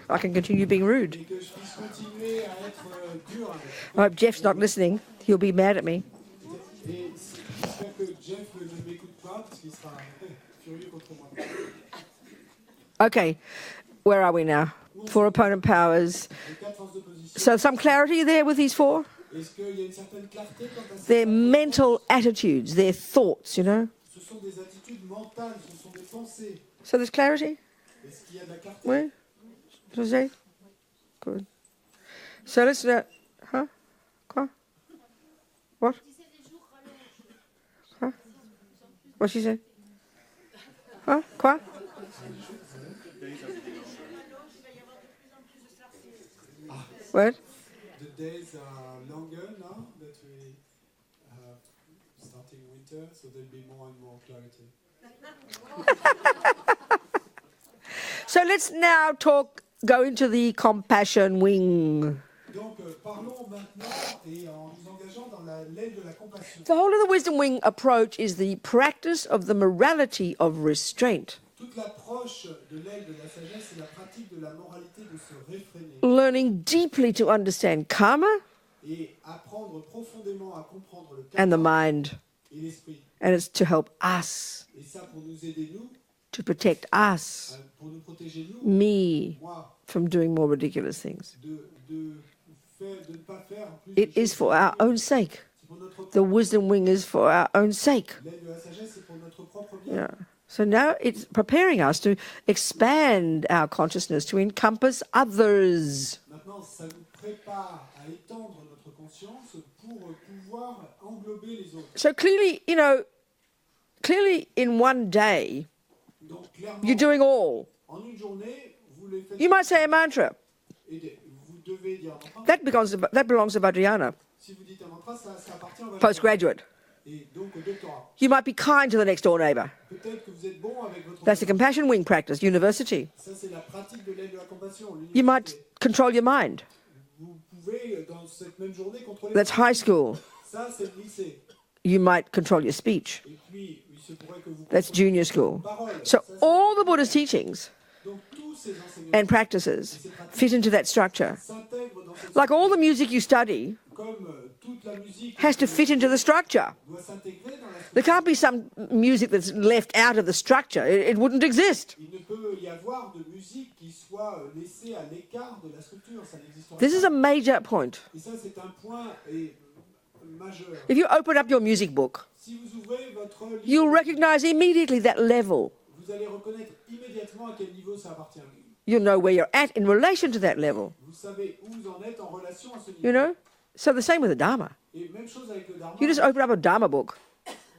I can continue being rude. I hope Jeff's not listening. He'll be mad at me. Okay, where are we now? 4 opponent powers. So some clarity there with these 4? Their mental attitudes, their thoughts, you know. So there's clarity? Oui? José? Good. So let's... huh? Quoi? What? Huh? What she say? Huh? Quoi? What? The days are longer now that we have starting winter, so there'll be more and more clarity. So let's now go into the compassion wing. Donc, parlons maintenant et en nous engageant dans l'aile de la compassion. The whole of the wisdom wing approach is the practice of the morality of restraint. Toute l'approche de l'aile de la sagesse, c'est la pratique de la moralité de se réfréner. Learning deeply to understand karma Et apprendre profondément à comprendre le and the karma mind. et l'esprit. And it's to help us, Et ça pour nous aider, nous, to protect us, pour nous protéger, nous, me, moi, from doing more ridiculous things. de ne pas faire plus It de is for our own sake. C'est pour notre The wisdom wing is for our own sake. l'aile de la sagesse, c'est pour notre propre bien. Yeah. So now it's preparing us to expand our consciousness to encompass others. Maintenant, ça nous prépare à étendre notre conscience pour pouvoir englober les autres. So clearly, clearly in one day, Donc, clairement, you're doing all. en une journée, vous les faites. You might say a mantra. Et vous devez dire un mantra. That belongs to Vajra, Si vous dites un mantra, ça appartient au Vajra. postgraduate. Et donc au doctorat. You might be kind to the next door neighbor. Peut-être que vous êtes bon avec votre. That's the compassion wing practice, university. Ça, c'est la pratique de l'aile de la compassion. You might control your mind. Vous pouvez, dans cette même journée, contrôler. That's high school. Ça, c'est le lycée. You might control your speech. Et puis, il se pourrait que vous. That's junior school. Parole. So all the Buddha's teachings Donc tous ces enseignements and practices fit into that structure. s'intègrent dans cette. Like all the music you study Comme toute la musique has to fit into the structure. doit s'intégrer dans la There structure. can't be some music that's left out of the structure. It wouldn't exist. Il ne peut y avoir de musique qui soit laissée à l'écart de la structure. Ça n'existe This is pas. a major point. Et ça, c'est un point majeur. If you open up your music book, Si vous ouvrez votre livre, you'll recognize immediately that level. vous allez reconnaître immédiatement à quel niveau ça appartient. You'll know where you're at in relation to that level. Vous savez où vous en êtes en relation à ce niveau. You know? So the same with the Dharma. Et même chose avec le Dharma. You just open up a Dharma book.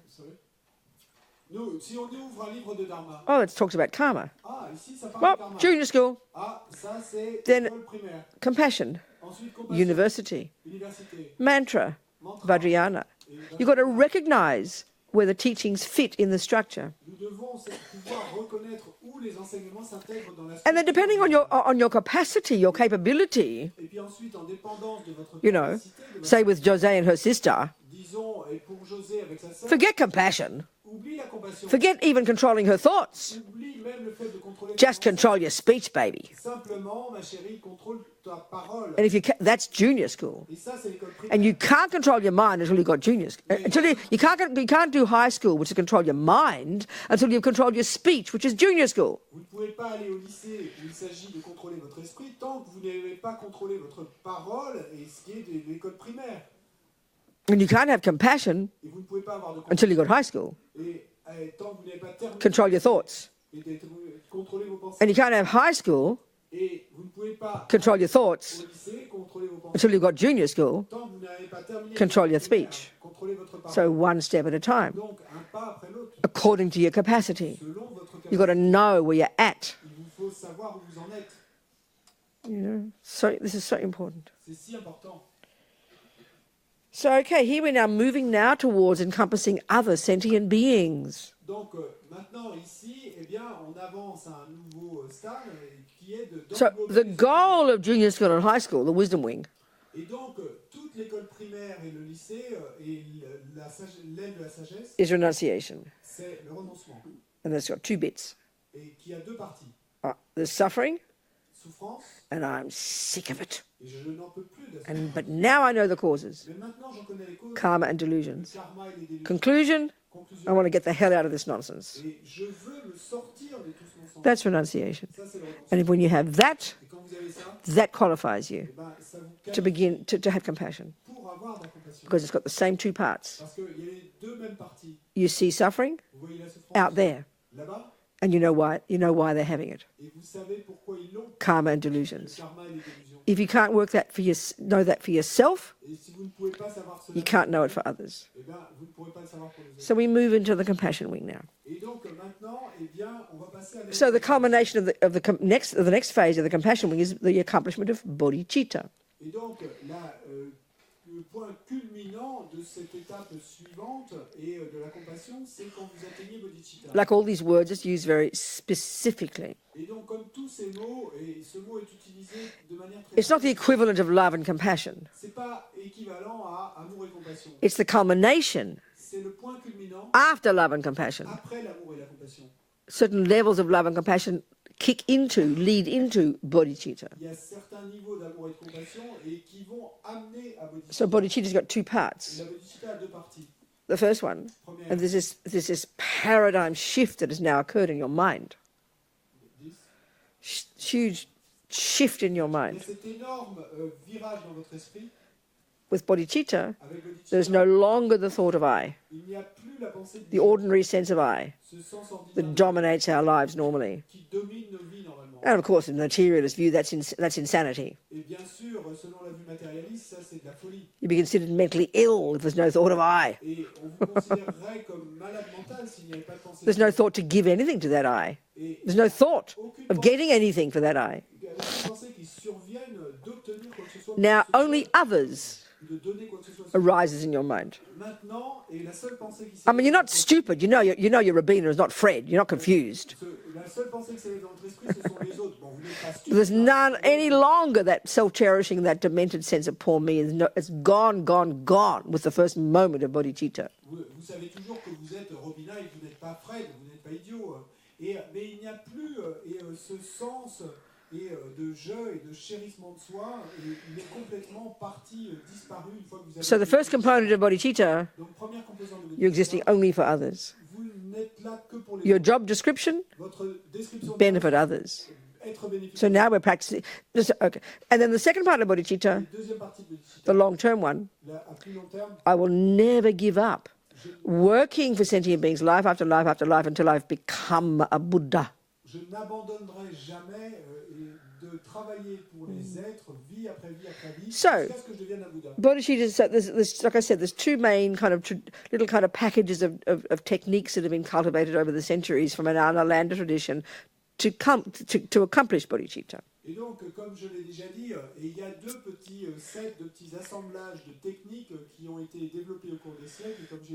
Sorry. Nous, si on ouvre un livre de Dharma, Oh, it talks about karma. ici ça parle Well, de Dharma. junior school, Ça c'est Then- l'école primaire. compassion, Ensuite, compassion, university, université, mantra, mantra. Vajrayana. You've got to recognize where the teachings fit in the structure. Nous devons pouvoir reconnaître où les enseignements s'intègrent dans la And then structure. depending on your capacity, your capability, Et puis ensuite, en dépendance de votre you know, capacité, de votre- say with José and her sister, disons, et pour José avec sa sœur, forget compassion. oublie la compassion. Forget even controlling her thoughts. Oublie même le fait de contrôler Just ta pensée. control your speech, baby. Simplement, ma chérie, contrôle ta parole. And if that's junior school. Et ça, c'est l'école primaire. And you can't control your mind until you've got juniors. Until you can't do high school, which is control your mind, until you've controlled your speech, which is junior school. Vous ne pouvez pas aller au lycée où il s'agit de contrôler votre esprit tant que vous n'avez pas contrôlé votre parole et ce qui est de l'école primaire. And you can't have compassion Et vous ne pouvez pas avoir de until you got high school. Et tant que vous n'avez pas terminé Control your thoughts. et de contrôler vos pensées. And you can't have high school, Et vous ne pouvez pas control your thoughts, au lycée contrôler vos pensées. until you've got junior school, Tant que vous n'avez pas terminé control your l'école primaire, speech. contrôlez votre parole. So one step at a time, Donc, un pas après l'autre, according to your capacity. selon votre You've got to capacité. know where you're at. Il vous faut savoir où vous en êtes. You know, so this is so important. C'est si important. So, okay, here we're now moving now towards encompassing other sentient beings. Donc, maintenant, ici, eh bien, on avance à un nouveau stade qui est de... So the goal of junior school and high school, the wisdom wing, Et donc, toute l'école primaire et le lycée et l'aile de la sagesse, is renunciation. c'est le renoncement. And that's got 2 bits. Et qui a deux parties. There's suffering, souffrance, and I'm sick of it. et je n'en peux plus de la souffrance. But now I know the causes, Mais maintenant, j'en connais les causes, karma and le delusions. karma et les délusions. Conclusion, I Conclusion, want to get the hell out of this nonsense. et je veux me sortir de tout ce non-sens. That's renunciation. Ça, c'est le renoncement. And when you have that, Et quand vous avez ça, that qualifies you eh ben, ça vous to qualifie begin to have compassion, pour avoir de la compassion. because it's got the same two parts. Parce qu'il y a les deux mêmes parties. You see suffering Vous voyez la souffrance out there, là-bas, and you know why they're having it. et vous savez pourquoi ils l'ont, Karma and le delusions. karma et les délusions. If you can't know that for yourself, Et si vous ne pouvez pas savoir cela, you can't know it for others. eh ben, vous ne pourrez pas le savoir pour les autres. So we move into the compassion wing now. Et donc maintenant, eh bien, on va passer à So the culmination of the next phase of the compassion wing is the accomplishment of bodhicitta. Et donc, le point culminant de cette étape suivante et de la compassion, c'est quand vous atteignez bodhicitta. Like all these words, it's used very specifically. Et donc, comme tous ces mots, et ce mot est utilisé de manière très... It's not the equivalent of love and compassion. C'est pas équivalent à amour et compassion. It's the culmination C'est le point culminant after love and compassion. après l'amour et la compassion. Certain levels of love and compassion lead into bodhicitta. Il y a certains niveaux d'amour et de compassion et qui vont amener à bodhicitta. So bodhicitta's got two Et parts. la bodhicitta a deux parties. The first one, Première, and there's this paradigm shift that has now occurred in your mind. Huge shift in your il y a mind. cet énorme virage dans votre esprit. With bodhicitta, Avec there's bodhicitta, no longer the thought of I, il n'y a plus la pensée the ordinary sense of I, ce sens ordinaire that dominates our lives normally. qui domine nos vies normalement. And of course, in the materialist view, that's insanity. Et bien sûr, selon la vue matérialiste, ça c'est de la folie. You'd be considered mentally ill if there's no thought of I. Et on vous considérerait comme malade mental s'il n'y avait pas de pensée. There's no thought to give anything to that I. Et There's no thought aucune of getting anything for that I. pensée qui survienne d'obtenir quoi que ce soit. Now, pour ce only soit, others de donner quoi que ce soit. arises in your mind. Maintenant, et la seule pensée qui I mean, you're not stupid. You know your Robina is not Fred. You're not confused. La seule pensée qui s'élève dans votre esprit, ce sont les autres. Bon, vous n'êtes pas stupide. There's none any longer that self-cherishing, that demented sense of poor me. It's gone with the first moment of bodhicitta. Vous savez toujours que vous êtes Robina et que vous n'êtes pas Fred, vous n'êtes pas idiot. Mais il n'y a plus ce sens de jeu et de chérissement de soi. Il est complètement parti, disparu une fois que vous avez... So the first component of bodhicitta, Donc, première composante de you're existing bodhicitta, only for others. vous n'êtes là que pour les Your autres. job description, Votre description de benefit others. être bénéficiaire. So now we're practicing. Okay. And then the second part of bodhicitta, Deuxième partie de bodhicitta, the long-term one, à plus long terme, I will never give up working for sentient beings life after life after life until I've become a Buddha. je n'abandonnerai jamais de travailler pour les êtres, vie après vie après vie, So, jusqu'à ce que je devienne un Bouddha. Bodhicitta, so there's, like I said, there's two main kind of little kind of packages of techniques that have been cultivated over the centuries from an Ananda tradition to accomplish bodhicitta. Et donc, comme je l'ai déjà dit, il y a deux petits sets, deux petits assemblages de techniques qui ont été développés au cours des siècles, et comme je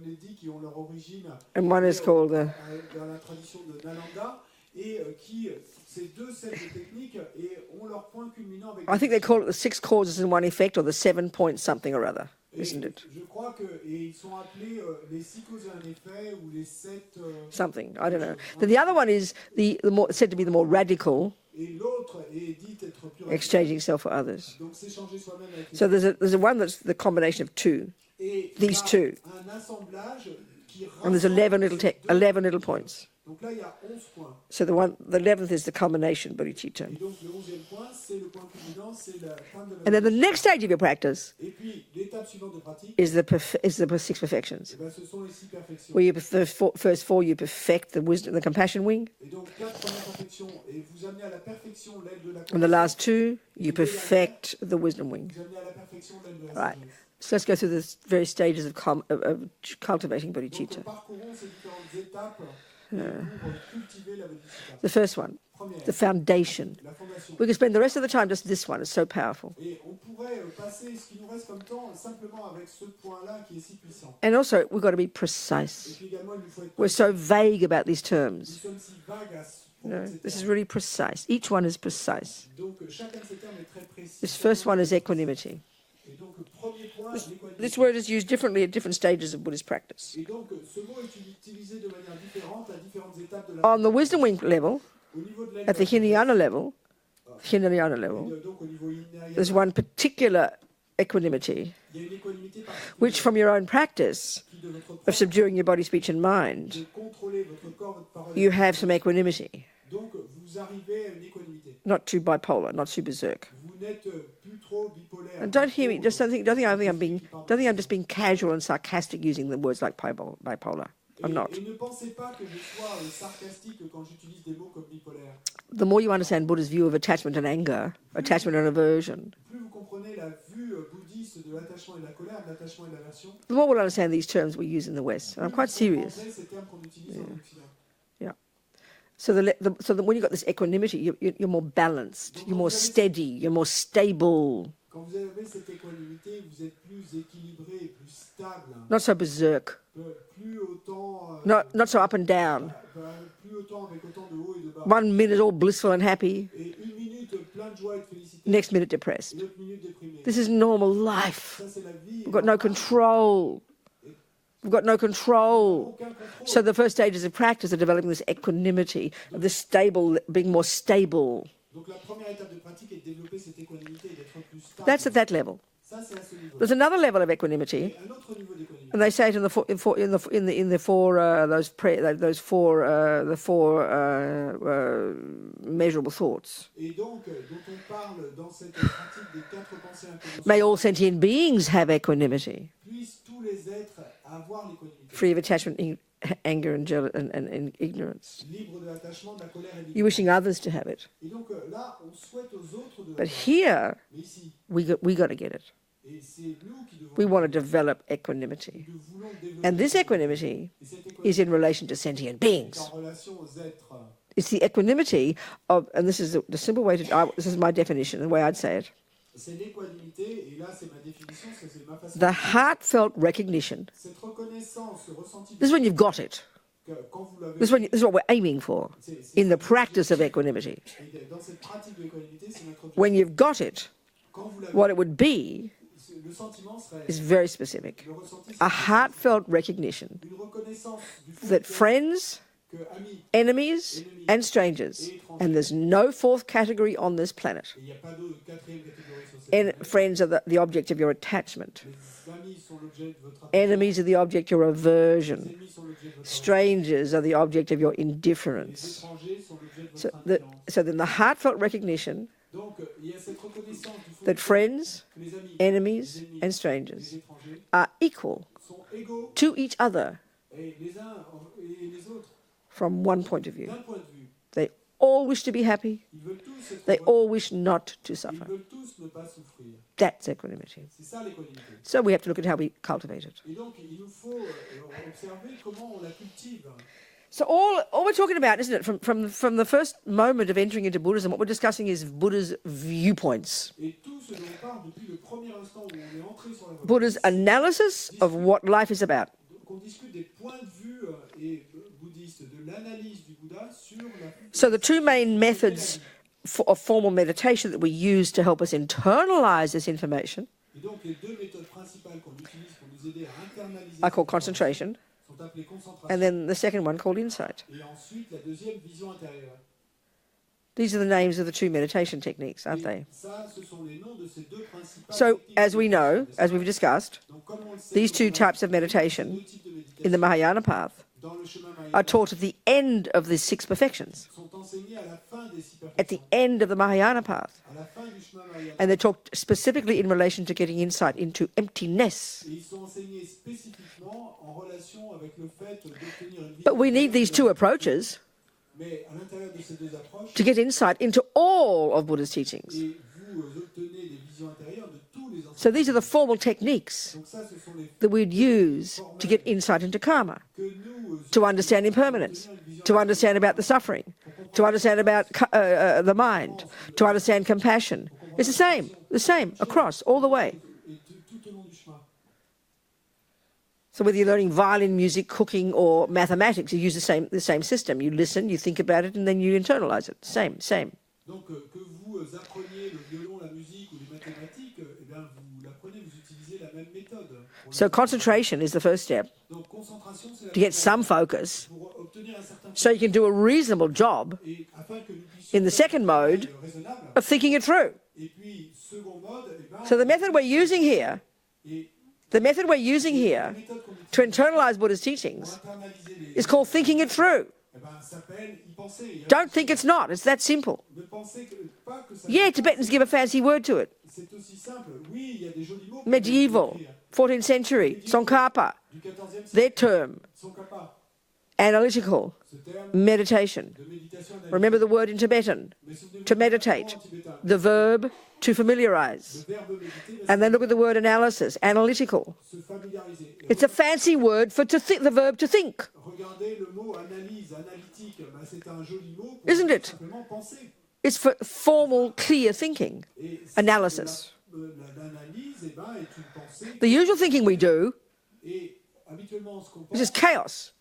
l'ai dit, qui ont leur origine And one is called dans la tradition de Nalanda, et ces deux sets de techniques ont leur point culminant avec... I think they call it the 6 causes and 1 effect, or the 7 point something or other, isn't it? Je crois qu'ils sont appelés les 6 causes et un effet, ou les 7... Something, I don't know. Then the other one is the more said to be the more radical, Et l'autre est dit être plus radical. exchanging self for others. Donc s'échanger soi-même avec les So there's a one that's the combination of two, Et these il y a two. un assemblage qui And there's 11 little points. Donc là, il y a 11 points. So the 11th is the culmination, bodhicitta. Et donc le 11e point, c'est le point culminant, c'est la fin de la... And then the next stage of your practice Et puis, l'étape suivante de pratique, is the 6 perfections. eh ben, ce sont les 6 perfections. Where first 4 you perfect the wisdom, the compassion wing, Et donc, 4 premières perfections, et vous amenez à la perfection l'aile de la and the compassion. last 2 you perfect the wisdom wing. Vous amenez à la perfection l'aile de la Right. sagesse. So let's go through the various stages of cultivating Donc, bodhicitta. parcourons ces différentes étapes pour cultiver la bodhicitta. The first one, Première, the foundation. la fondation. We could spend the rest of the time just this one. It's so powerful. Et on pourrait passer ce qui nous reste comme temps simplement avec ce point-là qui est si puissant. And also, we've got to be Et precise. puis également, il nous faut être... We're so vague about these Nous terms. sommes si vagues à ce You point, know, etc. this is really precise. Each one is precise. Donc, chacun de ces termes est très précis. This first one is equanimity. Et donc, premier point, l'équanimité. This word is used differently at different stages of Buddhist practice. Et donc, ce mot est utilisé de manière différente à différentes étapes de la On the wisdom wing level, Au niveau de l'aile at de the la Hinayana level, donc au niveau hinayana, there's one particular equanimity, il y a une équanimité particulière which from your own practice qui, de votre of propre subduing your body, speech, and de mind, contrôler votre corps, votre parole. you have some equanimity. Donc vous arrivez à une équanimité. Not too bipolar, not too berserk. Vous n'êtes plus trop bipolaire. And don't hear me. Just don't think I'm just being casual and sarcastic using the words like bipolar. I'm not. Et ne pensez pas que je sois sarcastique quand j'utilise des mots comme bipolaire. The more you understand Buddha's view of attachment and anger, attachment and aversion, Plus vous comprenez la vue bouddhiste de l'attachement et de la colère, de l'attachement et de l'aversion, the more we'll understand these terms we use in the West. And I'm quite serious. plus vous comprendrez ces termes qu'on utilise en Occident. Yeah. So when you've got this equanimity, you're more balanced, you're more steady, you're more stable, Quand vous avez cette équanimité, vous êtes plus équilibré, plus stable, not so berserk, plus autant, not so up and down. plus autant avec autant de haut et de bas. 1 minute all blissful and happy, Et une minute plein de joie et de félicité, next minute depressed. une autre minute déprimée. This is normal life. Ça c'est la vie. We've got no control. We've got no control. Aucun contrôle. So the first stages of practice are developing this equanimity, of this stable, being more stable. Donc la première étape de pratique est de développer cette équanimité et d'être plus stable. That's at that level. Ça c'est à ce niveau. There's another level of equanimity, Et un autre niveau d'équanimité. and they say it in the four measurable thoughts. Et donc, dont on parle dans cette pratique des 4 pensées inconscientes. May all sentient beings have equanimity, Puissent tous les êtres avoir l'équanimité. free of attachment, anger, and ignorance. Libre de l'attachement, de la colère et de You're wishing others to have it. Et donc là, on souhaite aux autres de But l'avoir. here, Mais ici, we got to get it. et c'est nous qui devons We want to develop equanimity. nous voulons développer. And this equanimity Et cette is équanimité in relation to sentient est beings. en relation aux êtres. It's the equanimity of, and this is the simple way to, this is my definition, the way I'd say it. C'est l'équanimité, et là c'est ma définition, c'est ma façon. The heartfelt recognition. Cette reconnaissance, ce ressenti This is when you've got it. que quand vous l'avez, This is what we're aiming for in the practice of equanimity. et dans cette pratique de l'équanimité, c'est notre objectif. When you've got it, Quand vous l'avez, what it would be le sentiment serait is very specific. le ressenti, A heartfelt recognition une reconnaissance du fait that friends, que amis, enemies, and strangers, and there's no fourth category on this planet. et il n'y a pas de quatrième catégorie sur cette And planète. friends are the object of your attachment. Les amis sont l'objet de votre attachement, Enemies are the object of your les aversion. ennemis sont l'objet de votre Strangers are the object of your les indifference. étrangers sont l'objet de So, votre indifférence. so then the heartfelt recognition Donc il y a cette reconnaissance du fait that friends, que les amis, enemies, les ennemis, and les strangers étrangers are equal sont égaux to each other et les uns et les autres from one point of view. d'un point de vue. They all wish to be happy. Ils veulent tous être They heureux, all wish not to ils suffer. veulent tous ne pas souffrir. That's equanimity. C'est ça l'équanimité. So we have to look at how we cultivate it. Et donc il nous faut observer comment on la cultive. So all we're talking about, isn't it, from the first moment of entering into Buddhism, what we're discussing is Buddha's viewpoints. Et tout ce dont on parle depuis le premier instant où on est entré sur la voie, Buddha's analysis of what life is about. qu'on discute des points de vue bouddhistes, de l'analyse du Bouddha sur la So the two main methods of formal meditation that we use to help us internalize this information Et donc les deux méthodes principales qu'on utilise pour nous aider à internaliser are called cette concentration, sont appelées concentration and then the second one called insight. et ensuite la deuxième vision intérieure. These are the names of the two meditation techniques, aren't Et they? ça, ce sont les noms de ces deux principales So, techniques as we de know, méditation. as we've discussed, Donc, comme on le sait, these two on a types of deux meditation types de méditation in the Mahayana path dans le chemin are Mahayana taught at the end of the six perfections, sont enseignés à la fin des six at the perfections, end of the Mahayana path. à la fin du chemin Mahayana. And they're taught specifically in relation to getting insight into emptiness. Et ils sont enseignés spécifiquement en relation avec le fait d'obtenir une vie. But we need these two approaches Mais à l'intérieur de ces deux approches, to get insight into all of Buddha's teachings. et vous obtenez des visions intérieures de tous les enseignements. So these are the formal techniques Donc ça, ce sont les that we'd use to get insight into karma, que nous to understand impermanence, to understand about the suffering, to understand about the mind, to understand compassion. It's the same across, all the way. et tout au long du chemin. So whether you're learning violin music, cooking, or mathematics, you use the same system. You listen, you think about it, and then you internalize it. Same. Donc que vous appreniez le violon, la musique ou les mathématiques, eh bien vous l'apprenez, vous utilisez la même méthode. So concentration is the first step Donc concentration, c'est la to get some focus, pour obtenir un certain so you can do a reasonable job et afin afin que nous puissions in the faire second un travail mode raisonnable. of thinking it through. Et puis, second mode, eh ben, So the method we're using here, et the method we're using la here méthode qu'on to utilise internalize Buddha's pour teachings internaliser is called thinking it through. eh ben, s'appelle y penser. Il y a Don't think it's not. It's that simple. Ne pensez pas que ça Yeah, Tibetans give a fancy word to it. c'est aussi simple. Oui, il y a des jolis mots. Medieval, 14th century, Tsongkhapa, Du 14e siècle, their term, sont capables. analytical, Ce terme meditation. de méditation analytique. Remember the word in Tibetan, Mais souvenez-vous to du meditate, terme en tibétain. the verb to familiarize. Le verbe méditer, And then look at the word analysis, analytical. se familiariser. Et It's a fancy word for to think, the verb to think, regardez le mot analyse, analytique. Ben, c'est un joli mot pour Isn't it? simplement penser. It's for formal, clear thinking, Et analysis. L'analyse, eh ben, est une pensée. The usual thinking we do Et habituellement, ce qu'on is just pense, chaos,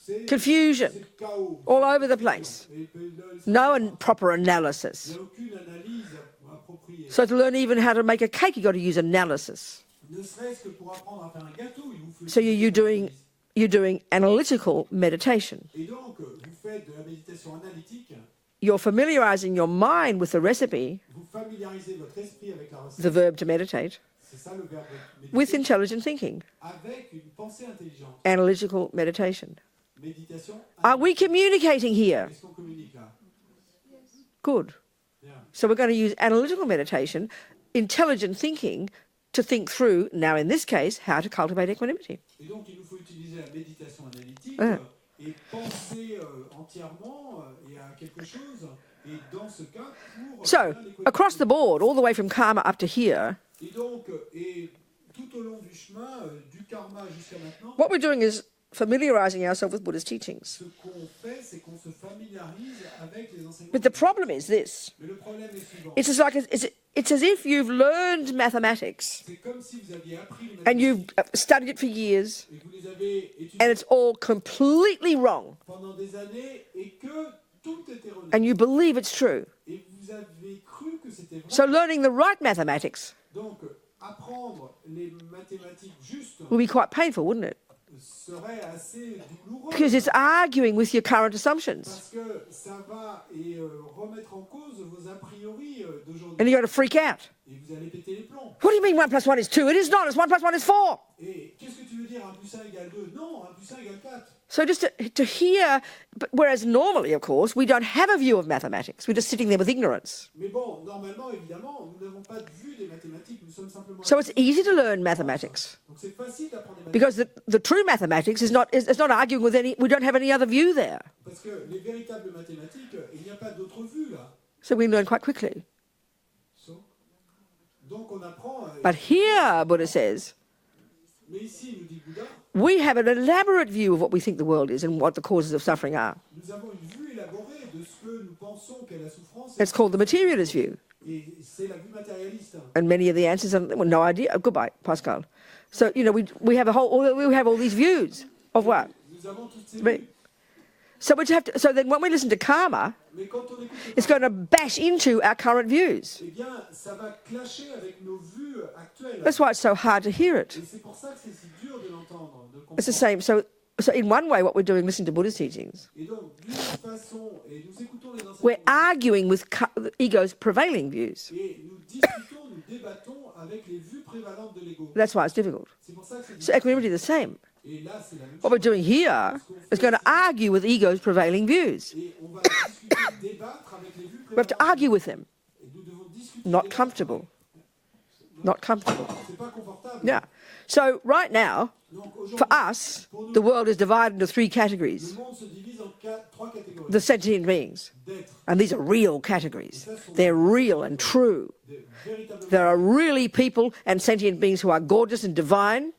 c'est confusion, le chaos. all over the place. Et puis, là, No proper il n'y analysis. a aucune analyse appropriée. So to learn even how to make a cake, you've got to use analysis. Ne serait-ce que pour apprendre à faire un gâteau, il vous faut So you're doing analytical meditation. Et donc, vous faites de la méditation analytique, You're familiarizing your mind with the recipe, vous familiarisez votre esprit avec la recette, the verb to meditate, c'est ça le verbe with méditer, intelligent thinking, avec une pensée intelligente. analytical meditation. Méditation, Are we communicating here? est-ce qu'on communique là? Good. Bien. So we're going to use analytical meditation, intelligent thinking, to think through, now in this case, how to cultivate equanimity. Et donc, il nous faut utiliser la méditation analytique Ouais. et penser entièrement et à quelque chose. Et dans ce cas, pour So, atteindre l'équanimité. across the board, all the way from karma up to here, Et donc, et tout au long du chemin, du karma jusqu'à maintenant, what we're doing is familiarizing ourselves with Buddha's teachings. ce qu'on fait, c'est qu'on se familiarise avec les enseignements. But the problem is this. Mais le problème est suivant. It's just like it's as if you've learned mathematics C'est comme si vous aviez appris les and you've mathématiques studied it for years et que vous les avez and étudiées it's all completely wrong pendant des années et que tout est erroné. and you believe it's true. Et vous avez cru que c'était vrai. So learning the right mathematics Donc, apprendre les mathématiques justes will be quite painful, wouldn't it? serait assez douloureux Because it's arguing with your current assumptions. parce que ça va remettre en cause vos a priori d'aujourd'hui. And you're going to freak out. Et vous allez péter les plombs. What do you mean 1 plus 1 is 2? It is not. It's 1 plus 1 is 4. Et qu'est-ce que tu veux dire 1 plus 1 égale 2? Non, 1 plus 1 égale 4. So just to hear, whereas normally, of course, we don't have a view of mathematics. We're just sitting there with ignorance. Mais bon, normalement, évidemment, nous n'avons pas de vue des mathématiques. Nous sommes simplement... So it's easy to learn mathematics Donc c'est facile d'apprendre des mathématiques. because the true mathematics is not arguing with any. We don't have any other view there. Parce que les véritables mathématiques, il n'y a pas d'autre vue là. So we learn quite quickly. So, donc on apprend... But here, Buddha says, mais ici, nous dit Bouddha, we have an elaborate view of what we think the world is and what the causes of suffering are. nous avons une vue élaborée de ce que nous pensons qu'est la souffrance. It's called the materialist view. Et c'est la vue matérialiste. And many of the answers are well, no idea. Oh, goodbye, Pascal. So we have all these views of what. Nous avons toutes ces Right. vues. So so then when we listen to karma, Mais quand on écoute le it's going to bash into our current views. eh bien, ça va clasher avec nos vues actuelles. That's why it's so hard to hear it. Et c'est pour ça que c'est si dur de l'entendre, de It's the comprendre. same. So in one way, what we're doing, listening to Buddha's teachings, Et donc, d'une façon, et nous écoutons les we're enseignements, arguing with the ego's prevailing views. et nous discutons, nous débattons avec les vues prévalentes de l'ego. That's why it's difficult. C'est pour ça que c'est So difficile. equanimity is the same. Et là, c'est la même What we're chose. doing here is going to argue with ego's prevailing views. Et on va discuter, débattre avec les vues We have to prévalentes. argue with them. Et nous devons discuter, Not débattre. comfortable. Not comfortable. C'est pas confortable. Yeah. So right now, Donc for aujourd'hui, us, the world is divided into 3 le categories. monde se divise en 3 catégories The sentient beings. d'êtres. And these are real categories. They're real and true. Véritablement, There are really people and sentient beings who are gorgeous and divine,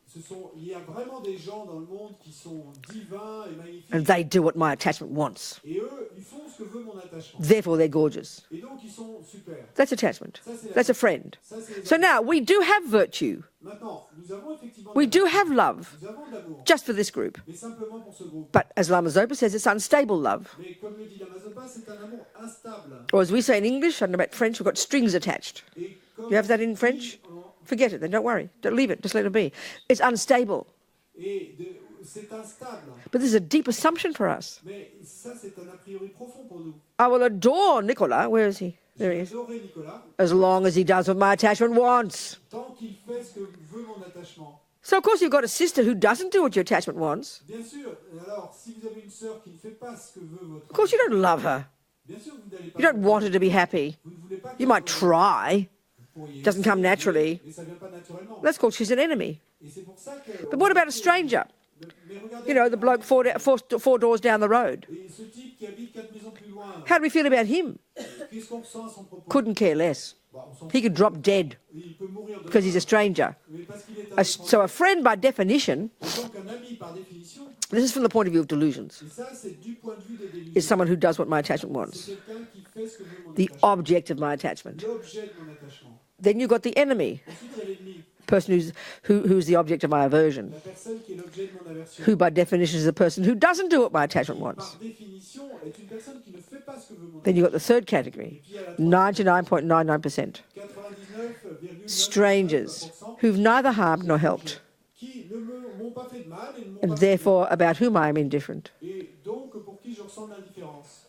il y a vraiment des gens dans le monde qui sont divins et magnifiques. and they do what my attachment wants. Et eux, ils font ce que veut mon attachement. Therefore, they're gorgeous. Et donc, ils sont super. That's attachment. That's a friend. Ça, c'est les So amis. now we do have virtue. Maintenant, nous avons effectivement We de do l'amour. have love, Nous avons de l'amour, just for this group. mais simplement pour ce groupe. But as Lama Zopa says, it's unstable love. Mais comme le dit l'Amazopa, c'est un amour instable. Or as we say in English, I don't know about French, we've got strings attached. Et comme You have that in on French? dit en- Forget it then, don't worry. Don't leave it, just let it be. It's unstable. Et c'est instable. But this is a deep assumption for us. Mais ça, c'est un a priori profond pour nous. I will adore Nicola. Where is he? There he is. J'adorerais Nicolas As long as he does what my attachment wants. tant qu'il fait ce que veut mon attachement. So, of course, you've got a sister who doesn't do what your attachment wants. Bien sûr. Alors, si vous avez une sœur qui ne fait pas ce que veut votre Of course, you don't love her. bien sûr, vous n'allez pas. You don't want her to be happy. Vous ne voulez pas You qu'elle might soit- try. vous pourriez Doesn't come essayer, naturally. mais ça vient pas naturellement. That's called she's an enemy. Et c'est pour ça que. But what about a stranger? Mais regardez, You know, the bloke four doors down the road. et ce type qui habite 4 maisons plus loin, How do we feel about him? qu'est-ce qu'on ressent à son propos? Couldn't care less. Bah, on s'en He could drop dead fout. Il peut mourir de because he's a stranger. mais parce qu'il est So a friend, by definition, donc un ami par définition, this is from the point of view of delusions, et ça c'est du point de vue des délusions. is someone who does what my attachment wants, C'est quelqu'un qui fait ce que veut mon the attachement. object of my attachment. L'objet de mon attachement. Then you've got the enemy, Ensuite, il y a l'ennemi, person who's the object of my aversion, la personne qui est l'objet de mon aversion. who by definition is the person who doesn't do what my attachment wants. Par définition, est une personne qui ne fait pas ce que veut mon Then you've got the third category, 99.99%, 99,9% strangers who've neither harmed nor helped, qui ne m'ont pas fait de mal et ne m'ont and pas fait therefore about whom I am indifferent. de mal. Et donc pour qui je ressens de l'indifférence.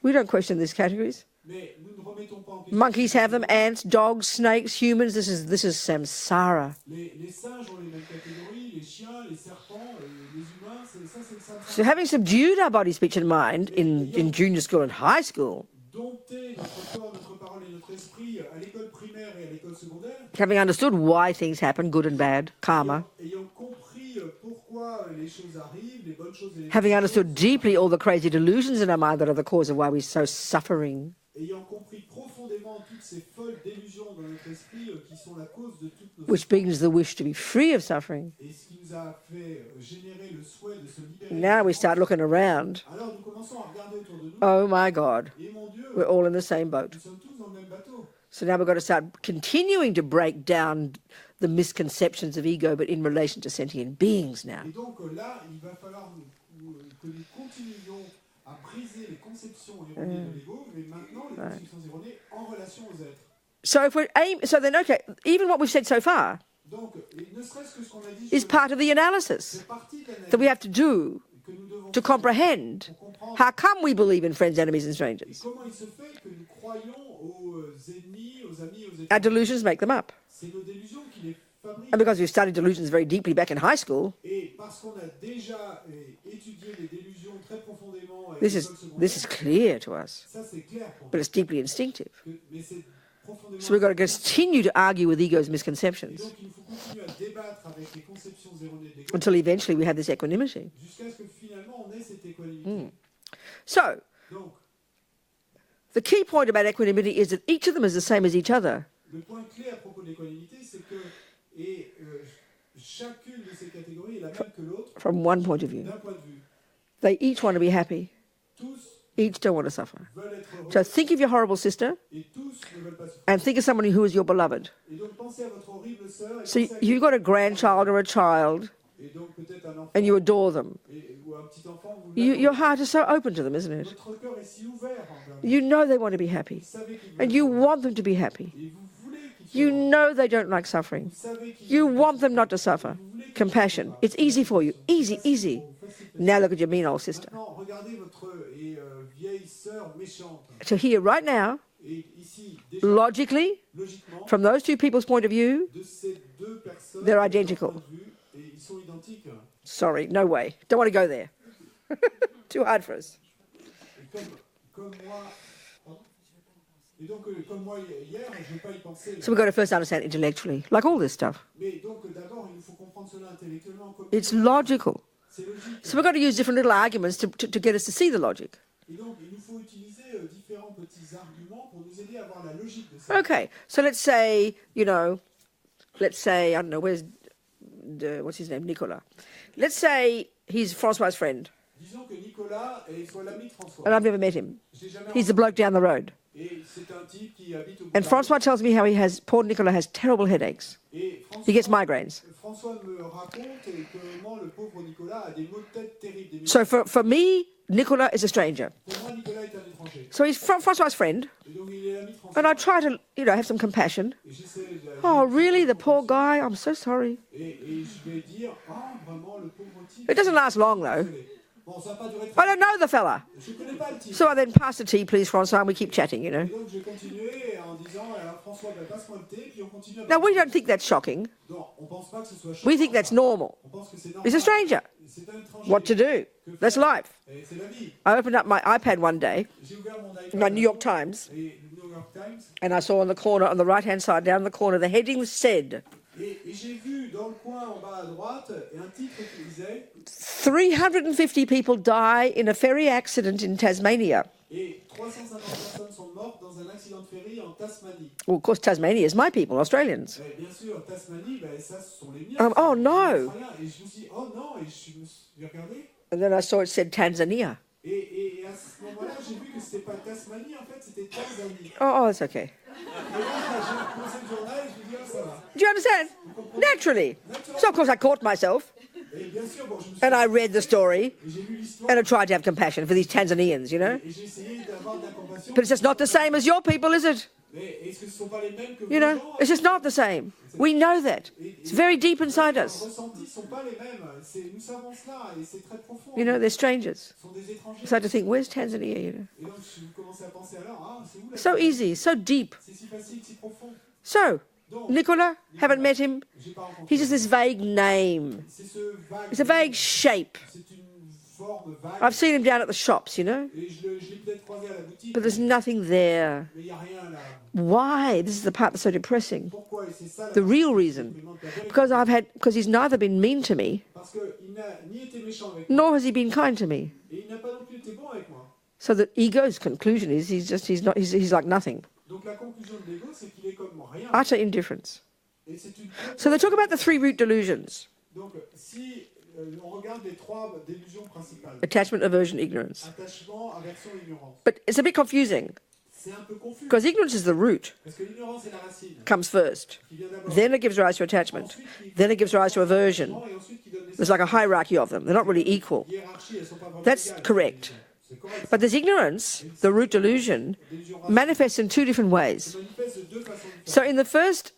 We don't question these categories. Mais nous ne remettons pas en question. Monkeys have them, ants, dogs, snakes, humans. This is samsara. Les singes ont les mêmes catégories, les chiens, les serpents, les humains, ça c'est le samsara. So having subdued our body, speech and mind in junior school and high school, Dompter notre corps, notre parole et notre esprit à l'école primaire et à l'école secondaire, having understood why things happen, good and bad, karma, ayant compris pourquoi les choses arrivent, les bonnes choses et les having mauvaises understood choses, deeply all the crazy delusions in our mind that are the cause of why we're so suffering, ayant compris profondément toutes ces folles délusions dans notre esprit qui sont la cause de toutes nos which brings the wish to be free of suffering. et ce qui nous a fait générer le souhait de se libérer. Now we start looking around. Alors nous commençons à regarder autour de nous Oh my God, et mon Dieu, we're all in the same boat. nous sommes tous dans le même bateau. So now we've got to start continuing to break down the misconceptions of ego, but in relation to sentient beings now. Et donc là, il va falloir que nous continuions à briser les conceptions erronées de l'ego, mais maintenant les conceptions erronées en relation aux êtres. So if we're so then okay, even what we've said so far Donc, ne serait-ce que ce qu'on a dit is part of the analysis c'est partie de l'analyse that we have to do que nous devons to faire comprehend pour comprendre how come we believe in friends, enemies, and strangers. comment il se fait que nous croyons aux ennemis, aux amis, aux Our étrangers. delusions make them up. C'est nos délusions qui les fabriquent. And because we've studied delusions very deeply back in high school, Et parce qu'on a déjà étudié les délusions très profondément à this l'école is secondaire, clear to us, ça c'est clair pour but it's deeply instinctive. nous. Mais c'est profondément. So we've got to continue to argue with ego's Et misconceptions donc il nous faut continuer à débattre avec les conceptions erronées de l'ego until eventually we have this equanimity. jusqu'à ce que finalement on ait cette équanimité. So Donc, the key point about equanimity is that each of them is the same as each other. le point clé à propos de l'équanimité, c'est que chacune de ces catégories est la même que l'autre From one point of view, d'un point de vue. they each want to be happy, Tous each don't want to suffer. veulent être heureux So think of your horrible sister et tous ne veulent pas souffrir. and think of somebody who is your beloved. Et donc pensez à votre horrible sœur et, So pensez à you've got a grandchild or a child et donc peut-être un enfant and you adore them. ou un petit enfant, vous Your l'adorez. heart is so open to them, isn't it? Votre cœur est si ouvert envers eux. You know they want to be happy Vous savez qu'ils and veulent you être want them to be happy. heureux. Et vous voulez qu'ils You soient heureux. know they don't like suffering. Vous savez qu'ils You veulent want them not to suffer. Compassion. It's easy for you. Easy, easy. Now look at your mean old sister. Maintenant, regardez votre vieille sœur méchante. So here, right now, Et ici, déjà, logically, logiquement, from those two people's point of view, de ces deux personnes, They're de leur identical. point de vue, et ils sont identiques. sorry, no way. Don't want to go there. Too hard for us. Et comme moi, pardon. Et donc, comme moi hier, je ne vais pas y penser. So we've got to first understand intellectually, like all this stuff. Mais donc, d'abord, il nous faut comprendre cela intellectuellement. Comme It's logical. c'est logique. So we've got to use different little arguments to get us to see the logic. Et donc, il nous faut utiliser différents petits arguments pour nous aider à voir la logique de ça. Okay, so let's say, I don't know, what's his name, Nicolas. Let's say he's Francois's friend, Disons que Nicolas soit l'ami de François. and I've never met him. Je l'ai jamais He's the rencontré. bloke down the road. Et c'est un type qui habite au bout And de la Francois tells me how poor Nicolas has terrible headaches. route. Et He gets migraines. François me raconte comment le pauvre Nicolas a des maux de tête terribles. Des So for me, Nicolas is a stranger. Pour moi, Nicolas est un étranger. étranger. So he's François' friend, Et donc il est l'ami de François. and I try to, have some compassion. Et j'essaie de... Oh, really? The poor guy? I'm so sorry. Et je vais dire, ah, vraiment, le pauvre type. It doesn't last long, though. Désolé. Bon, ça n'a pas duré I très don't know the fella. Je ne connais pas le type. So I then pass the tea, please, François, and we keep chatting, Et donc j'ai continué en disant, François, passe-moi le thé, puis on continue. Now, we don't think that's shocking. Donc, on pense pas que ce soit choquant. We think that's normal. On pense que c'est normal. He's a stranger. C'est un étranger. What to do? That's life. Et c'est la vie. I opened up my iPad one day, J'ai ouvert mon iPad. my New York Times, Et le New York Times. and I saw on the corner, on the right-hand side, down the corner, the heading said, Et j'ai vu dans le coin en bas à droite un titre qui disait 350 people die in a ferry accident in Tasmania. et 350 personnes sont mortes dans un accident de ferry en Tasmanie. Well, of course, Tasmania is my people, Australians. Et bien sûr, Tasmanie, ça, ce sont les miens. Oh, no. Et je me suis dit, oh non, et je me suis regardé. And then I saw it said Tanzania. Et à ce moment-là, j'ai vu que c'était pas Tasmanie, en fait, c'était Tanzanie. Oh, it's okay. Et là, j'ai commencé le journal et je me dis, ah, ça va. Do you understand? Naturally. So, of course, I caught myself, Et bien sûr, bon, je me suis and I read the story, et j'ai lu l'histoire and I tried to have compassion for these Tanzanians, et j'ai essayé d'avoir de la compassion. But it's just not the same as your people, is it? Mais est-ce que ce ne sont pas les mêmes que vos You know, gens? it's just not the same. We know that. It's very deep inside Les us. ressentis ne sont pas les mêmes. Nous savons cela et c'est très profond. You know, they're strangers. Ce sont des étrangers. So to think, where's Tanzania? Et donc, vous commencez à penser alors, c'est où la So easy, so deep. C'est si facile, si profond. So, Donc, Nicola, haven't met him. j'ai pas rencontré. He's just this vague name. C'est ce vague. It's a vague shape. C'est une forme vague. I've seen him down at the shops, Et je l'ai peut-être croisé à la boutique. but there's nothing there. Mais il n'y a rien là. Why? This is the part that's so depressing. Pourquoi? Et c'est ça la The real reason. Because he's neither been mean to me, Parce qu'il n'a ni été méchant avec moi, nor has he been kind to me. et il n'a pas non plus été bon avec moi. So the ego's conclusion is he's like nothing. Donc la conclusion de l'ego, c'est qu'il est comme rien. Utter indifference. Et c'est une... So they talk about the three root delusions: Donc si on regarde les trois délusions principales, attachment, aversion, ignorance. attachement, aversion, ignorance, But it's a bit confusing c'est un peu confus. because ignorance is the root, Parce que l'ignorance est la racine, comes first. qui vient d'abord. Then it gives rise to attachment. Then it gives rise to aversion. Et ensuite qui donne naissance There's like a hierarchy of them. They're not really equal. à la hiérarchie, elles sont pas vraiment That's égales. correct. C'est correct. But this ignorance, the root delusion, manifests in two different ways. Ça manifeste de deux façons différentes. So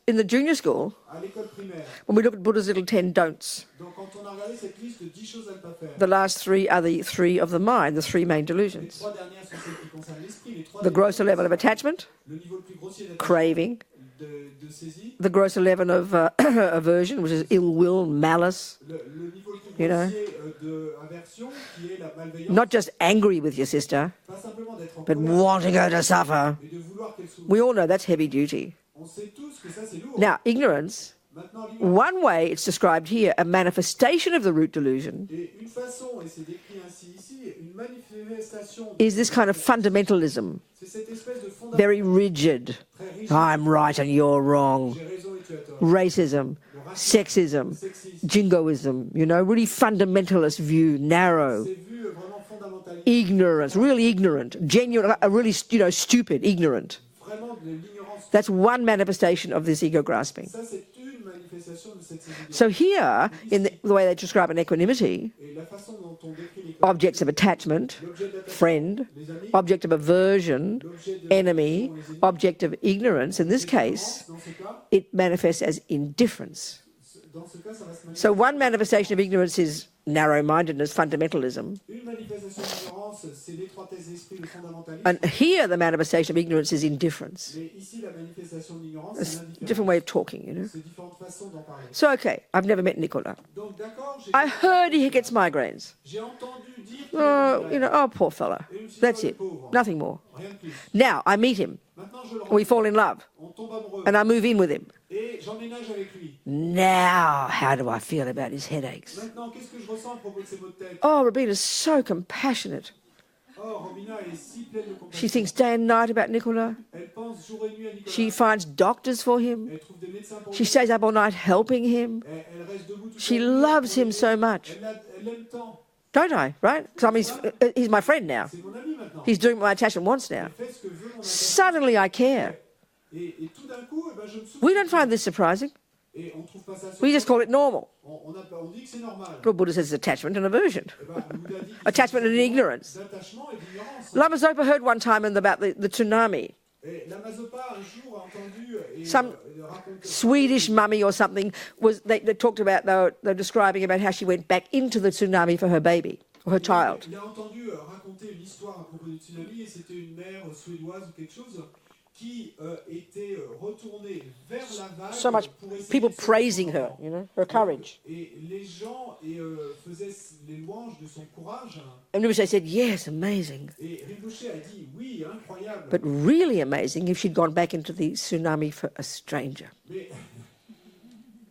in the junior school, À l'école primaire, when we look at Buddha's little 10 don'ts, donc quand on a regardé cette liste de 10 choses à ne pas faire, the last three are the three of the mind, the three main les delusions. trois dernières sont celles qui concernent l'esprit, les trois The grosser level of attachment, le niveau le plus grossier d'attachement, craving, de saisie, the grosser level of aversion, which is ill will, malice, le niveau le plus You know. grossier de aversion, qui est la malveillance, not just angry with your sister, pas simplement d'être en but colère, wanting her to suffer. mais de vouloir qu'elle souffre. We all know that's heavy duty. On sait tous que ça c'est lourd. Now, ignorance, Maintenant, l'ignorance, one way it's described here, a manifestation of the root delusion, et une façon, et c'est décrit ainsi ici, une manifestation, is this kind of fundamentalism, c'est cette espèce de fondament very rigid. très riche. I'm right and you're wrong. J'ai raison et tu as tort. Racism, sexism, Sexisme, jingoism, really fundamentalist view, narrow, c'est vu vraiment fondamentaliste, ignorance, really ignorant, genuine, really, stupid, ignorant. vraiment de l'ignorance. That's one manifestation of this ego grasping. Ça, c'est une manifestation de cette sensibilité. So here, in the way they describe an equanimity, Et la façon dont on décrit les objects of attachment, l'objet d'attachement, friend, les amis, object of aversion, l'objet de enemy, l'affection, les ennemis, object of ignorance, in this case, dans ce cas, it manifests as indifference. dans ce cas, ça va se manifester. So one manifestation of ignorance is narrow-mindedness, fundamentalism. Une manifestation d'ignorance, c'est l'étroitesse d'esprit, le fondamentalisme. And here the manifestation of ignorance is indifference. Mais ici, la manifestation d'ignorance, It's c'est a l'indifférence. different way of talking, C'est différentes façons d'en parler. So, okay, I've never met Nicola. Donc, d'accord, I heard he gets migraines. j'ai entendu dire qu'il avait une Oh, poor fella. That's it. Nothing more. rien de plus. Now, I meet him. Maintenant, je le We rencontre, fall in love. on tombe amoureux, And I move in with him. et j'emménage avec lui. Now, how do I feel about his headaches? Maintenant, qu'est-ce que je ressens à propos de ses maux de tête? Oh, Robina's so compassionate. Oh, Robina est si pleine de She compassion. thinks day and night about Nicola. Elle pense jour et nuit à Nicolas. She finds doctors for him. Elle trouve des médecins pour She lui. stays up all night helping him. Elle reste debout toute She la nuit. loves him so much. Elle l'aime tant. Don't I? Right? Because he's my friend now. C'est mon ami maintenant. He's doing what my attachment wants now. Elle fait ce que veut mon ami. Suddenly I care. Et tout d'un coup, eh ben, je me souviens. We don't find this surprising. Et on trouve pas ça We just call it normal. on dit que c'est normal. Well, Buddha says it's attachment and aversion. Eh ben, le Bouddha dit qu'il Attachment and ignorance. d'attachement et d'ignorance. Lama Zopa heard one time about the tsunami. Et Lama Zopa un jour a entendu et Some raconte Swedish mummy or something they talked about, they were describing about how she went back into the tsunami for her baby or her child. Il a entendu raconter une histoire à propos du tsunami et c'était une mère suédoise ou quelque chose qui était retournée vers la vague So much pour essayer people de sauver praising son her, enfant. you know, her courage. Et les gens faisaient les louanges de son courage. And Rinpoche said, yes, amazing. Et Rinpoche a dit, oui, incroyable. But really amazing if she'd gone back into the tsunami for a stranger. Mais,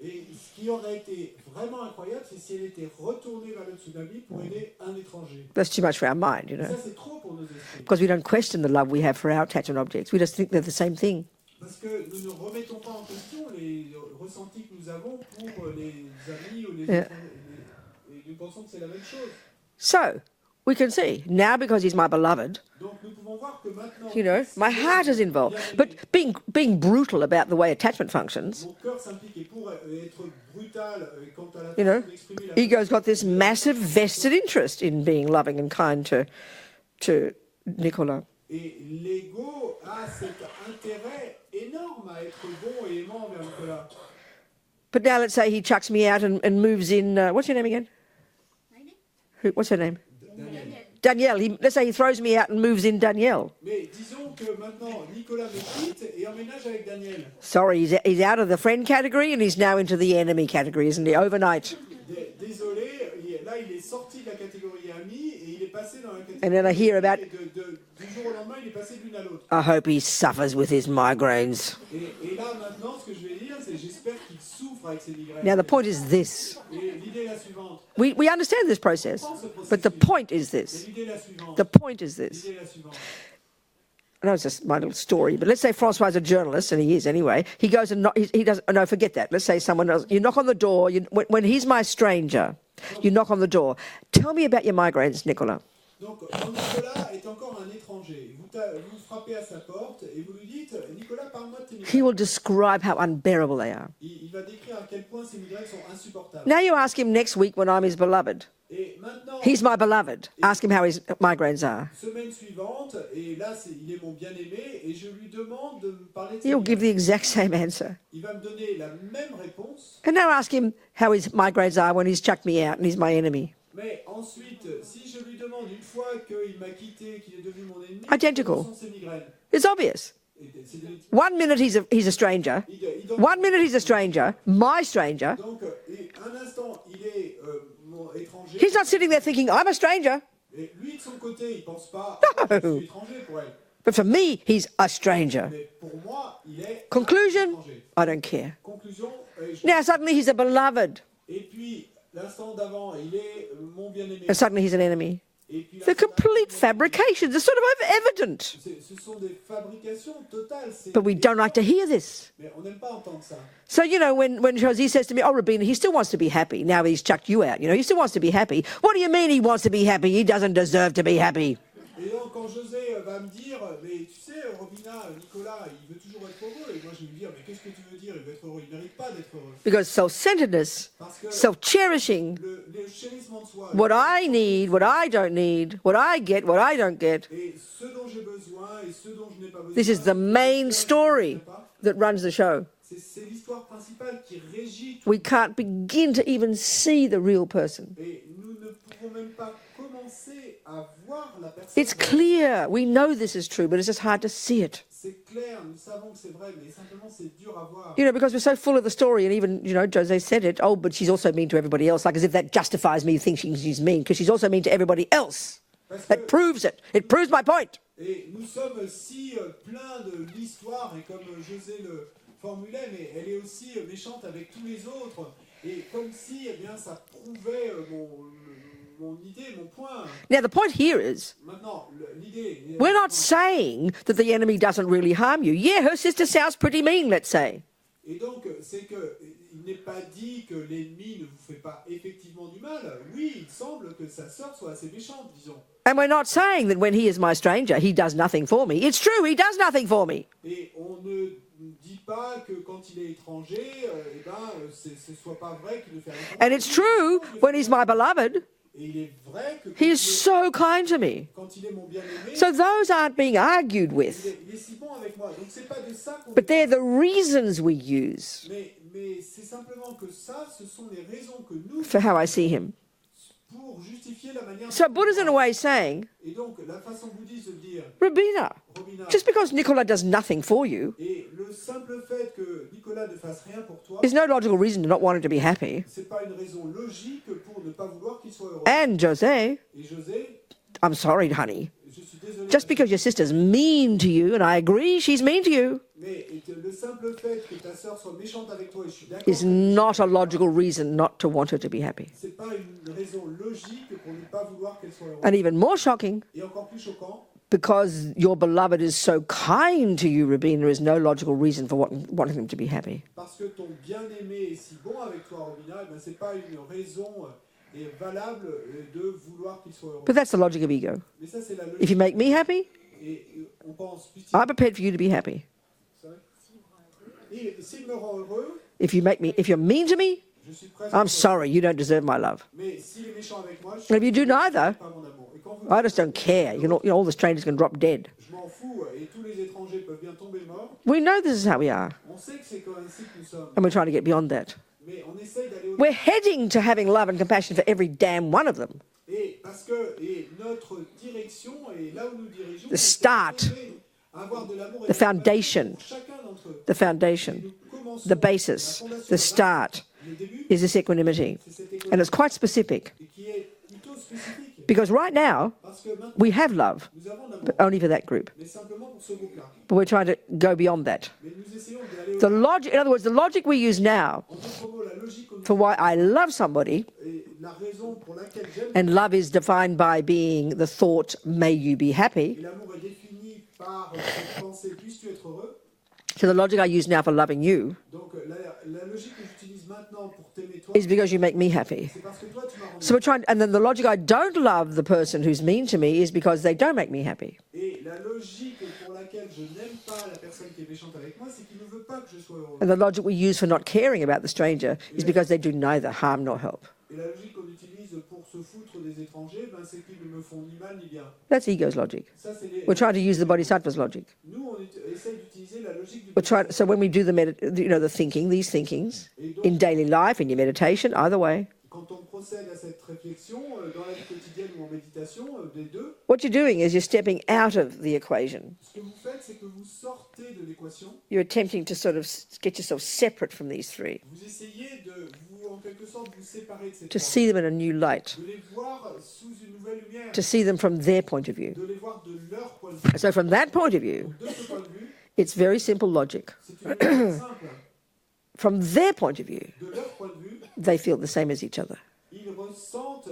et ce qui aurait été vraiment incroyable, c'est si elle était retournée vers le tsunami pour aider un étranger. That's too much for our mind, you know, Ça, c'est trop pour nos esprits. because we don't question the love we have for our attachment objects. We just think they're the same thing. Parce que nous ne remettons pas en question les ressentis que nous avons pour les amis ou les étrangers. Et nous pensons que c'est la même chose. So we can see now, because he's my beloved, Donc nous pouvons voir que maintenant, you know, my heart is involved. But being brutal about the way attachment functions, mon cœur s'implique et pour être brutal quant à la you know, façon d'exprimer la ego's got this massive vested interest in being loving and kind to Nicola. Et l'ego a cet intérêt énorme à être bon et aimant envers Nicolas. But now let's say he chucks me out and moves in. What's your name again? What's her name? Danielle. Let's say he throws me out and moves in Danielle. Mais disons que maintenant Nicolas me quitte et emménage avec Daniel. Sorry, he's out of the friend category and he's now into the enemy category, isn't he? Overnight. Désolé, là il est sorti de la catégorie ami et il est passé dans la catégorie. And then I hear about. Et du jour au lendemain, il est passé de l'une à l'autre. I hope he suffers with his migraines. Et là maintenant, ce que je vais dire, c'est j'espère qu'il souffre avec ses migraines. Now the point is this. Et l'idée est la suivante. We understand this process, but the point is this. L'idée est la suivante. The point is this. L'idée est la suivante. I know it's just my little story, but let's say Francois is a journalist, and he is anyway. He goes and he does. No, forget that. Let's say someone else. You knock on the door. When he's my stranger, you knock on the door. Tell me about your migraines, Nicola. Donc, quand Nicolas est encore un étranger, vous frappez à sa porte et vous lui dites Nicolas, parle-moi de tes migraines. He will describe how unbearable they are. Il va décrire à quel point ces migraines sont insupportables. Now you ask him next week when I'm his beloved. Et maintenant, He's my beloved. Ask him how his migraines are. semaine suivante, et là il est mon bien-aimé, et je lui demande de me parler de ses He'll give migraines. the exact same answer. Il va me donner la même réponse, And now ask him how his migraines are when he's chucked me out and he's my enemy. mais ensuite, si je lui demande une fois qu'il m'a quitté, qu'il est devenu mon ennemi, Identical. quelles sont ses migraines? It's obvious. Et c'est des- 1 minute he's a stranger. il donne- 1 minute he's a stranger, my stranger. Donc, et un instant, il est mon étranger. He's not sitting there thinking, I'm a stranger. Et lui, de son côté, il pense pas No. je suis étranger pour elle. But for me, he's a stranger. Mais pour moi, il est un Conclusion, étranger. I don't care. Conclusion, Now suddenly he's a beloved. et puis l'instant d'avant, il est mon bien-aimé. And suddenly he's an enemy. Et puis They're l'instant complete d'après, fabrications. They're sort of evident. ce sont des fabrications totales. But we don't like to hear this. Mais on n'aime pas entendre ça. So, you know, when José says to me, oh, Robina, he still wants to be happy. Now he's chucked you out. You know, he still wants to be happy. What do you mean he wants to be happy? He doesn't deserve to be happy. Et donc, quand José va me dire, mais tu sais, Robina, Nicolas, il veut toujours être heureux. Et moi, je vais lui dire, mais qu'est-ce que tu veux dire? Il veut être heureux. Il ne mérite pas d'être heureux. Because self-centeredness, Parce que self-cherishing, le chérissement de soi, what I need, what I don't need, what I get, what I don't get, et ce dont j'ai besoin et ce dont je n'ai pas besoin. this is the main story that runs the show. C'est l'histoire principale qui régit tout. We can't begin to even see the real person. Et nous ne pouvons même pas commencer à voir la personne. It's clear. We know this is true, but it's just hard to see it. C'est clair, nous savons que c'est vrai, mais simplement c'est dur à voir. You know, because we're so full of the story, and even, you know, Jose said it, oh, but she's also mean to everybody else, like as if that justifies me thinking she's mean, because she's also mean to everybody else. Parce que, That proves it. It proves my point. et nous sommes si pleins de l'histoire, et comme José le formulait, mais elle est aussi méchante avec tous les autres, et comme si, eh bien, ça prouvait mon idée, mon point. Now, the point here is, Maintenant, l'idée... we're not saying that the enemy doesn't really harm you. Yeah, her sister sounds pretty mean, let's say. Et donc, c'est que il n'est pas dit que l'ennemi ne vous fait pas effectivement du mal. Oui, il semble que sa sœur soit assez méchante, disons. And we're not saying that when he is my stranger, he does nothing for me. It's true, he does nothing for me. Et on ne dit pas que quand il est étranger, ce soit pas vrai qu'il ne fait rien. And it's true when he's my beloved. Et il est vrai que He is so kind to me. quand il est mon bien-aimé, So those aren't being argued with. il est si bon avec moi. Donc c'est pas de ça qu'on But they're the reasons we use mais c'est simplement que ça, ce sont les raisons que nous for how I see him. pour justifier la manière. So Buddha's in a way saying, Et donc la façon bouddhiste de dire, Robina, Robina, just because Nicola does nothing for you et le simple fait que Nicolas ne fasse rien pour toi, is no logical reason to not want him to be happy. c'est pas une raison logique pour ne pas vouloir qu'il soit heureux. And Jose, Et José, I'm sorry, honey. je suis désolé. Just because your sister's mean to you, and I agree she's mean to you, Mais le simple fait que ta sœur soit méchante avec toi, et je suis d'accord, is not a logical reason not to want her to be happy. c'est pas une raison logique pour ne pas vouloir qu'elle soit heureuse. And even more shocking, Et encore plus choquant, because your beloved is so kind to you, Robina, is no logical reason for wanting him to be happy. parce que ton bien-aimé est si bon avec toi, Robina, eh ben c'est pas une raison valable de vouloir qu'il soit heureux. But that's the logic of ego. Mais ça, c'est la logique. If you make me happy, Et on pense, I'm prepared for you to be happy. et s'il me rend heureux, If you're mean to me, je suis prêt. I'm sorry, you don't deserve my love. Mais s'il est méchant avec moi, je And suis if you do neither, pas mon amour. Et quand vous I just don't care. All the strangers can drop dead. je m'en fous et tous les étrangers peuvent bien tomber morts, We know this is how we are, on sait que c'est comme ainsi que nous sommes. and we're trying to get beyond that. Mais on essaye d'aller au We're heading to having love and compassion for every damn one of them. Et parce que notre direction et là où nous dirigeons, The start, à avoir de l'amour et the de la compassion foundation, pour chacun d'entre eux. the foundation, Nous commençons the basis, la fondation, the start le début, is this equanimity. c'est cette école And it's quite specific, qui est plutôt spécifique. because right now Parce que maintenant, we have love, nous avons l'amour, but only for that group. mais simplement pour ce groupe-là. But we're trying to go beyond that. Mais nous essayons d'aller au The logic, in other words, the logic we use now en d'autres mots, la logique qu'on for why I love somebody, et la raison pour laquelle j'aime, and love is defined by being the thought, may you be et happy. l'amour est défini par cette pensée, puisses-tu être heureux. So the logic I use now for loving you Donc la logique que j'utilise maintenant pour t'aimer toi, is because you make me happy. c'est parce que toi tu m'as rendu. So we're trying, and then the logic I don't love the person who's mean to me is because they don't make me happy. Et la logique pour laquelle je n'aime pas la personne qui est méchante avec moi, c'est qu'il ne veut pas que je sois heureux. And the logic we use for not caring about the stranger is because they do neither harm nor help. Et la logique qu'on utilise pour se foutre des étrangers, ben, c'est qu'ils ne me font ni mal ni bien. That's ego's logic. Ça, c'est les... We're trying to use the bodhisattva's logic. Nous, on essaye d'utiliser la logique du... We're trying, so when we do the thinking, these thinkings, Et donc, in daily life, in your meditation, either way, quand on procède à cette réflexion, dans la vie quotidienne ou en méditation, des deux, what you're doing is you're stepping out of the equation. ce que vous faites, c'est que vous sortez de l'équation, You're attempting to sort of get yourself separate from these three, vous essayez de vous, en quelque sorte, vous séparer de ces to trois, see them in a new light, de les voir sous une nouvelle lumière, to see them from their point of view. de les voir de leur point de vue. So from that point of view, De ce point de vue, it's very simple logic. c'est une logique simple. From their point of view, De leur point de vue, they feel the same as each other. ils ressentent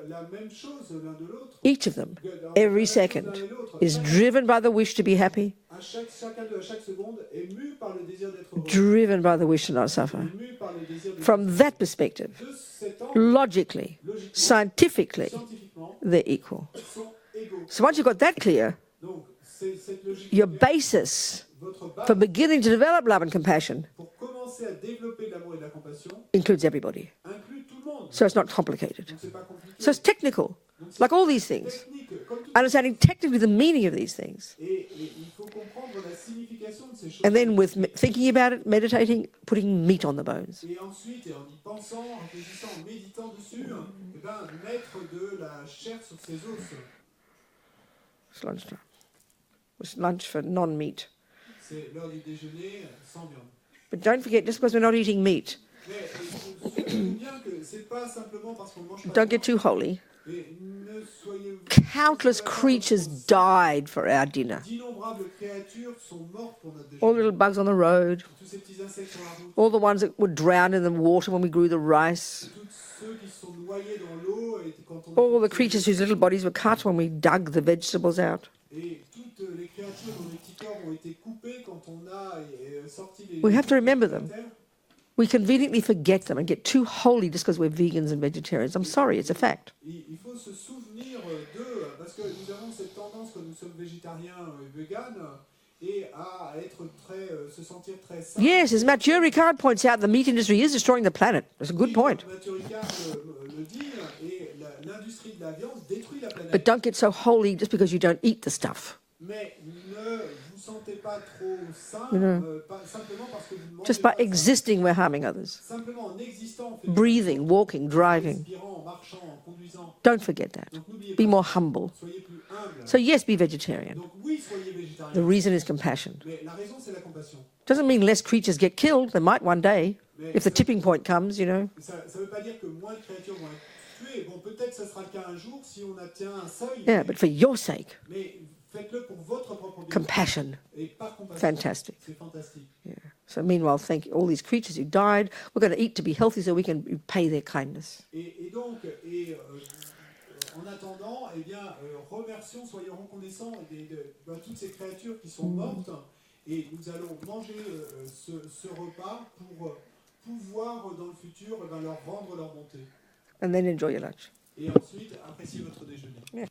la même chose l'un de l'autre. Each of them, every second, is driven by the wish to be happy, Chacun d'eux, à chaque seconde, est mu par le désir d'être heureux, driven by the wish to not suffer. mu par le désir de... From that perspective, De cet angle, logically, logiquement, scientifically, scientifiquement, they're equal. sont égaux. So once you've got that clear, Donc, cette logique, your basis votre for base beginning to develop love and compassion pour commencer à développer de l'amour et de la compassion includes everybody. inclut tout le monde. So it's not complicated. Donc, c'est pas compliqué. So it's technical, like all these things. Technique, comme tout. Understanding technically the meaning of these things. Et il faut comprendre la signification de ces choses. And then with thinking about it, meditating, putting meat on the bones. Et ensuite, et en y pensant, en réfléchissant, en méditant dessus, eh ben, mettre de la chair sur ses os. It's lunchtime. It's lunch for non-meat. C'est l'heure du déjeuner sans viande. But don't forget, just because we're not eating meat, Mais souvenez-vous bien que c'est pas simplement parce qu'on mange pas don't de get too holy. viande, et ne soyez Countless creatures died for our dinner. d'innombrables créatures sont mortes pour notre All the déjeuner. little bugs on the road, Tous ces petits insectes sur la route, all the ones that were drowned in the water when we grew the rice, tous ceux qui se sont noyés dans l'eau et quand all the creatures whose little bodies were cut when we dug the vegetables out. et toutes les créatures dont les petits corps ont été coupés quand on a sorti les... We have to remember them. de la terre. We conveniently forget them and get too holy just because we're vegans and vegetarians. I'm sorry, it's a fact. Il faut se souvenir d'eux, parce que nous avons cette tendance quand nous sommes végétariens et véganes, et à être très, se sentir très sain. Yes, as Matt Ricard points out, the meat industry is destroying the planet. That's a good point. Mathieu Ricard le dit, et l'industrie de la viande détruit la planète. But don't get so holy just because you don't eat the stuff. Mais ne vous sentez pas trop sain, simplement parce que vous ne mangez Just by pas ça. existing, we're harming others. Simplement en existant, en fait, Breathing, walking, driving. respirant, en marchant, en conduisant. Don't forget that. Donc n'oubliez Be pas, more humble. soyez plus humble. So yes, be vegetarian. Donc oui, soyez végétarien. The reason is compassion. Mais la raison, c'est la compassion. Doesn't mean less creatures get killed. They might one day, if the tipping point comes, you know. Ça ne veut pas dire que moins de créatures vont être tuées. Bon, peut-être ça sera le cas un jour si on atteint un seuil. Yeah, but for your sake, Mais faites-le pour votre propre bien. compassion. Et par compassion. Fantastic. C'est fantastique. Yeah. So meanwhile, thank all these creatures who died. We're going to eat to be healthy so we can pay their kindness. Et donc, en attendant, eh bien, remercions, soyons reconnaissants de toutes ces créatures qui sont mortes. Et nous allons manger ce repas pour pouvoir, dans le futur, leur rendre leur bonté. And then enjoy your lunch. Et ensuite, appréciez votre déjeuner. Yeah.